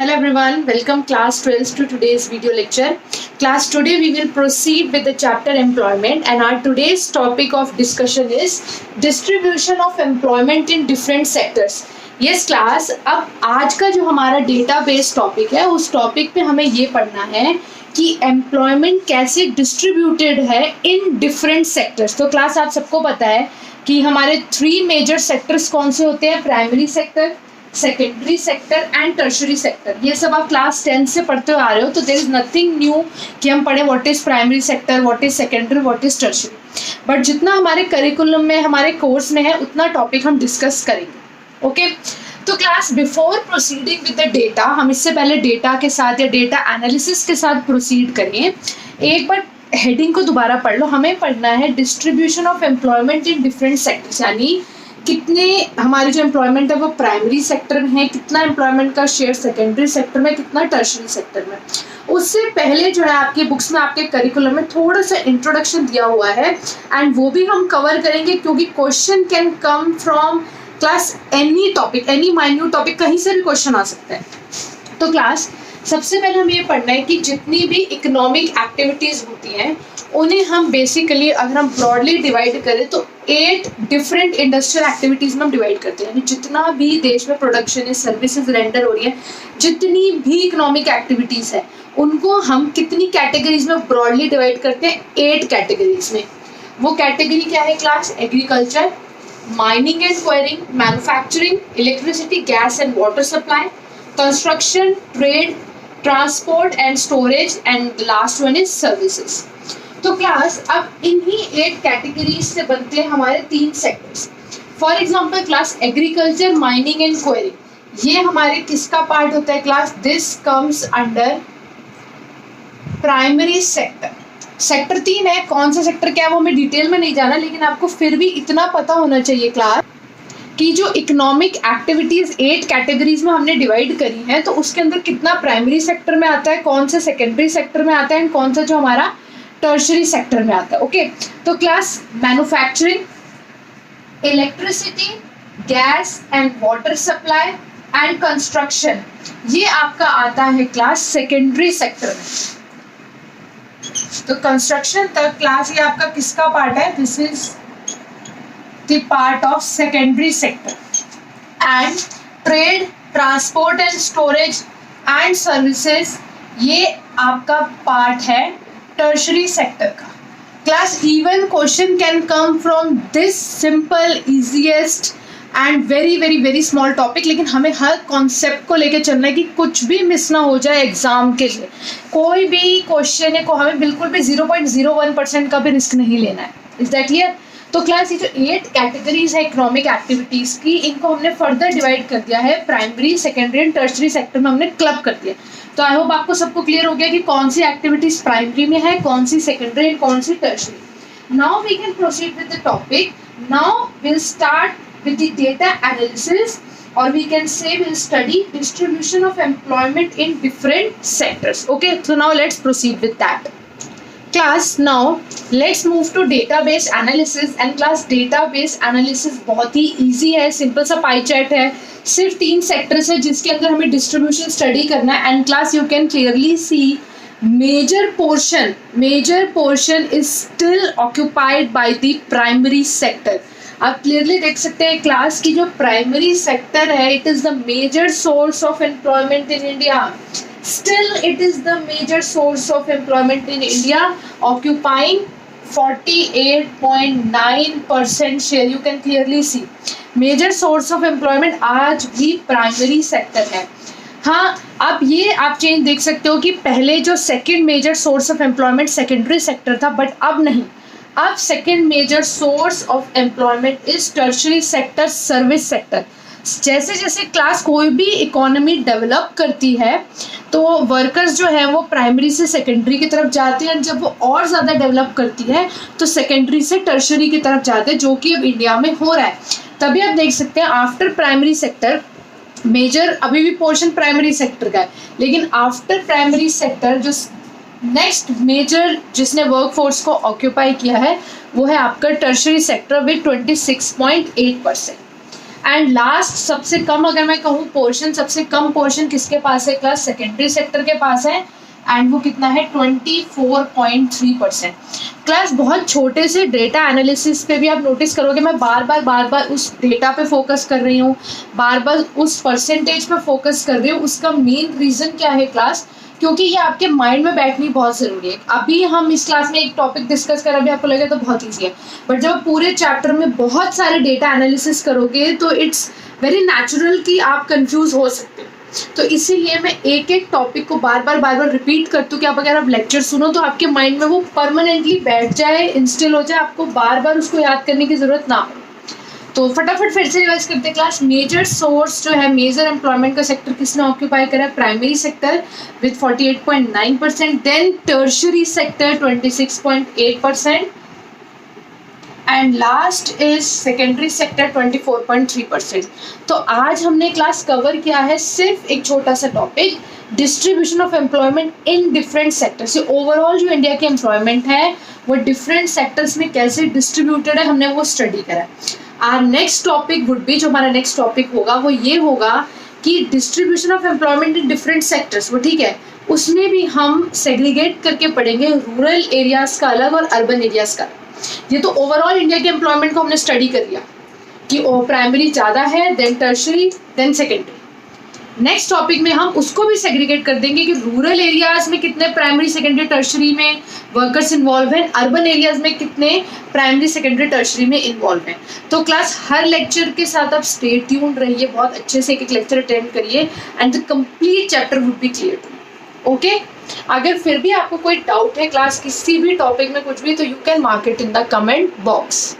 Hello everyone, welcome class 12 to today's video lecture. Class, today we will proceed with the chapter employment and our today's topic of discussion is distribution of employment in different sectors. Yes class, अब आज का जो हमारा database topic है उस topic पे हमें ये पढ़ना है कि एम्प्लॉयमेंट कैसे डिस्ट्रीब्यूटेड है इन डिफरेंट सेक्टर्स. तो क्लास आप सबको पता है कि हमारे 3 मेजर सेक्टर्स कौन से होते हैं, primary sector, secondary sector and tertiary sector. ये सब आप क्लास 10 से पढ़ते हुए आ रहे हो, तो देयर इज नथिंग न्यू कि हम पढ़े what is primary sector, what is secondary, what is tertiary. But जितना हमारे करिकुलम में, हमारे कोर्स में है, उतना टॉपिक हम डिस्कस करेंगे. ओके तो class, before proceeding with the data, हम इससे पहले डेटा के साथ या डेटा एनालिसिस के साथ प्रोसीड करें. एक बार हेडिंग को दोबारा पढ़ लो. हमें पढ़ना है distribution of employment in different sectors, यानी कितने हमारे जो एम्प्लॉयमेंट है वो प्राइमरी सेक्टर में है, कितना एम्प्लॉयमेंट का शेयर सेकेंडरी सेक्टर में, कितना टर्शरी सेक्टर में. उससे पहले जो है आपकी बुक्स में, आपके करिकुलम में थोड़ा सा इंट्रोडक्शन दिया हुआ है एंड वो भी हम कवर करेंगे, क्योंकि question can come from class any topic, any minute topic, कहीं से भी क्वेश्चन आ सकता है. तो क्लास, सबसे पहले हमें ये पढ़ना है कि जितनी भी इकोनॉमिक एक्टिविटीज़ होती हैं उन्हें हम बेसिकली, अगर हम ब्रॉडली डिवाइड करें तो 8 डिफरेंट इंडस्ट्रियल एक्टिविटीज़ में हम डिवाइड करते हैं. यानी जितना भी देश में प्रोडक्शन है, सर्विसेज रेंडर हो रही है, जितनी भी इकोनॉमिक एक्टिविटीज़ है उनको हम कितनी कैटेगरीज में ब्रॉडली डिवाइड करते हैं, 8 कैटेगरीज में. वो कैटेगरी क्या है class? Agriculture, mining and enquiring, manufacturing, electricity, gas and water supply, construction, trade, transport and storage and last one is services. तो क्लास, अब इन्हीं 8 कैटेगरीज से बनते हैं हमारे 3 sectors. For example class, agriculture, mining and query, ये हमारे किसका पार्ट होता है class? This comes under primary sector. Sector 3 है. कौन सा सेक्टर क्या है वो हमें डिटेल में नहीं जाना, लेकिन आपको फिर भी इतना पता होना चाहिए क्लास कि जो इकोनॉमिक एक्टिविटीज़ 8 कैटेगरीज में हमने डिवाइड करी हैं, तो उसके अंदर कितना प्राइमरी सेक्टर में आता है, कौन सा सेकेंडरी सेक्टर में आता है, एंड कौन सा जो हमारा टर्शरी सेक्टर में आता है. ओके तो class, manufacturing, electricity, gas and water supply and construction, ये आपका आता है क्लास सेकेंडरी सेक्टर में. तो कंस्ट्रक्शन तक क्लास ये आपका किसका पार्ट है? This is the part of secondary sector. And trade, transport and storage and services, ये आपका पार्ट है टर्शरी सेक्टर का. Class, even question can come from this simple, easiest and very very very small topic, लेकिन हमें हर concept को लेके चलना है कि कुछ भी मिस ना हो जाए एग्जाम के लिए. कोई भी क्वेश्चन है को हमें बिल्कुल भी 0.01% का भी रिस्क नहीं लेना है. Is that clear? तो क्लास, ये जो 8 कैटेगरीज है इकोनॉमिक एक्टिविटीज़ की, इनको हमने फर्दर डिवाइड कर दिया है primary, secondary and tertiary sector में हमने क्लब कर दिया. तो आई होप आपको सबको क्लियर हो गया कि कौन सी एक्टिविटीज़ प्राइमरी में है, कौन सी सेकेंडरी एंड कौन सी tertiary. Now we can proceed with the topic. Now will start with the data analysis, or we can say we'll study distribution of employment in different sectors. Okay, so now let's proceed with that. Class, now let's move to database analysis. And class, database analysis बहुत ही easy है, simple सा pie chart है, सिर्फ 3 sectors है जिसके अंदर हमें distribution study करना है. And class, you can clearly see major portion is still occupied by the primary sector. आप क्लियरली देख सकते हैं क्लास की जो प्राइमरी सेक्टर है, it is the major source of employment in India. Still it is the major source of employment in India, occupying 48.9% share. You can clearly see major source of employment आज भी primary sector है. हाँ, अब ये आप change देख सकते हो कि पहले जो second major source of employment secondary sector था, बट अब नहीं. अब second major source of employment is tertiary sector, service sector. जैसे जैसे क्लास कोई भी इकोनॉमी डेवलप करती है तो वर्कर्स जो है वो प्राइमरी से सेकेंडरी की तरफ जाते हैं, जब वो और ज़्यादा डेवलप करती है तो सेकेंडरी से टर्शरी की तरफ जाते हैं, जो कि अब इंडिया में हो रहा है. तभी आप देख सकते हैं आफ्टर प्राइमरी सेक्टर मेजर अभी भी पोर्शन प्राइमरी सेक्टर का है, लेकिन आफ्टर प्राइमरी सेक्टर जो नेक्स्ट मेजर जिसने वर्कफोर्स को ऑक्यूपाई किया है वो है आपका tertiary sector with 26.8%. And last सबसे कम अगर मैं कहूँ पोर्शन, सबसे कम पोर्शन किसके पास है क्लास? सेकेंडरी सेक्टर के पास है, एंड वो कितना है? 24.3%। क्लास बहुत छोटे से डेटा एनालिसिस पे भी आप नोटिस करोगे मैं बार बार उस डेटा पे फोकस कर रही हूँ, बार बार उस परसेंटेज पे फोकस कर रही हूँ। उसका मेन रीज़न क्या है क्लास? क्योंकि ये आपके माइंड में बैठनी बहुत ज़रूरी है। अभी हम इस क्लास में एक टॉपिक डिस्कस कर, अभी आपको लगे तो बहुत ईजी है, बट जब पूरे चैप्टर में बहुत सारे डेटा एनालिसिस करोगे तो इट्स वेरी नेचुरल कि आप कंफ्यूज हो सकते हो। तो इसीलिए मैं एक एक टॉपिक को बार बार रिपीट करती हूँ कि आप अगर आप लेक्चर सुनो तो आपके माइंड में वो परमानेंटली बैठ जाए, इंस्टिल हो जाए, आपको बार बार उसको याद करने की ज़रूरत ना हो। तो फटाफट फिर से रिवाइज करते हैं क्लास। मेजर सोर्स जो है, मेजर एम्प्लॉयमेंट का सेक्टर किसने ऑक्यूपाई करा है? Primary sector with 48.9%, then tertiary sector 26.8%, and last is secondary sector 24.3%। तो आज हमने क्लास कवर किया है सिर्फ एक छोटा सा topic, distribution of employment in different sectors. Overall जो इंडिया के एम्प्लॉयमेंट है वो डिफरेंट सेक्टर्स में कैसे डिस्ट्रीब्यूटेड है हमने वो स्टडी करा। Our next topic would be, जो हमारा नेक्स्ट टॉपिक होगा वो ये होगा कि distribution of employment in different sectors, वो ठीक है, उसमें भी हम सेग्रीगेट करके पढ़ेंगे, रूरल एरियाज का अलग और अर्बन एरियाज का। ये तो ओवरऑल इंडिया के एम्प्लॉयमेंट को हमने स्टडी कर लिया कि प्राइमरी ज़्यादा है, then tertiary, then secondary. Next topic में हम उसको भी सेग्रीगेट कर देंगे कि रूरल एरियाज में कितने प्राइमरी सेकेंडरी टर्शरी में वर्कर्स इन्वॉल्व हैं, अर्बन एरियाज में कितने प्राइमरी सेकेंडरी टर्शरी में इन्वॉल्व हैं। तो क्लास हर लेक्चर के साथ आप स्टे ट्यून्ड रहिए, बहुत अच्छे से एक एक लेक्चर अटेंड करिए and the complete chapter would be clear too. Okay, अगर फिर भी आपको कोई डाउट है क्लास किसी भी टॉपिक में कुछ भी, तो you can mark it in the comment box.